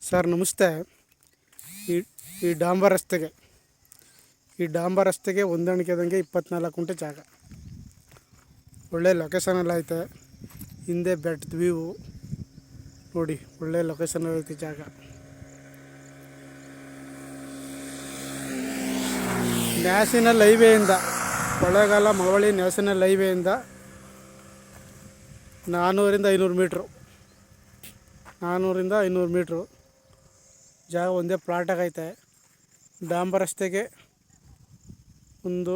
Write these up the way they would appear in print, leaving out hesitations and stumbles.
Sir ನಮಸ್ತೆ. ಈ ಈ ಡಾಂಬರ್ ರಸ್ತೆಗೆ ಹೊಂದಾಣಿಕೆದಂಗೆ 24 ಗುಂಟೆ ಜಾಗ, ಒಳ್ಳೆ ಲೊಕೇಶನಲ್ಲಿ ಐತೆ. ಹಿಂದೆ ಬೆಟ್ಟದ ವ್ಯೂ ನೋಡಿ, ಒಳ್ಳೆ ಲೊಕೇಶನಲ್ಲಿ ಐತೆ ಜಾಗ. ನ್ಯಾಷನಲ್ ಹೈವೇಯಿಂದ, ಕೊಳ್ಳೇಗಾಲ ಮಳವಳ್ಳಿ ನ್ಯಾಷನಲ್ ಹೈವೇಯಿಂದ 400 ರಿಂದ 500 ಮೀಟ್ರು ಜಾಗ ಒಂದೇ ಪ್ಲಾಟಾಗೈತೆ. ಡಾಂಬರ್ ರಸ್ತೆಗೆ ಒಂದು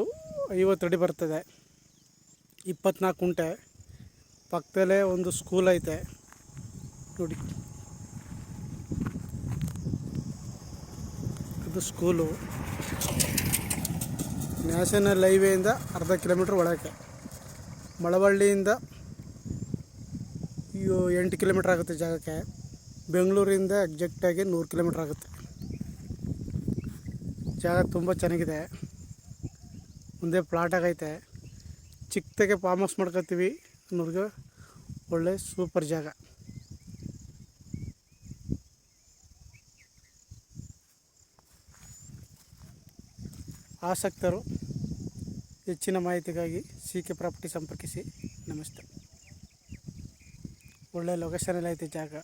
50 ಅಡಿ ಬರ್ತದೆ, 24 ಗುಂಟೆ. ಪಕ್ಕದಲ್ಲೇ ಒಂದು ಸ್ಕೂಲ್ ಐತೆ ನೋಡಿ, ಅದು ಸ್ಕೂಲು. ನ್ಯಾಷನಲ್ ಹೈವೇಯಿಂದ ಅರ್ಧ ಕಿಲೋಮೀಟ್ರ್ ಒಳಗೆ, ಮಳವಳ್ಳಿಯಿಂದ 8 ಕಿಲೋಮೀಟ್ರ್ ಆಗುತ್ತೆ ಜಾಗಕ್ಕೆ. ಬೆಂಗಳೂರಿಂದ ಎಕ್ಸಾಕ್ಟಾಗಿ 100 ಕಿಲೋಮೀಟ್ರ್ ಆಗುತ್ತೆ. ಜಾಗ ತುಂಬ ಚೆನ್ನಾಗಿದೆ, ಒಂದೇ ಪ್ಲಾಟಾಗೈತೆ. ಚಿಕ್ಕದಾಗೆ ಫಾರ್ಮ್ ಹೌಸ್ ಮಾಡ್ಕೊತೀವಿ ಅನ್ನೋರಿಗೆ ಒಳ್ಳೆ ಸೂಪರ್ ಜಾಗ. ಆಸಕ್ತರು ಹೆಚ್ಚಿನ ಮಾಹಿತಿಗಾಗಿ CK ಪ್ರಾಪರ್ಟಿ ಸಂಪರ್ಕಿಸಿ. ನಮಸ್ತೆ. ಒಳ್ಳೆ ಲೊಕೇಶನಲ್ಲಿ ಐತೆ ಜಾಗ.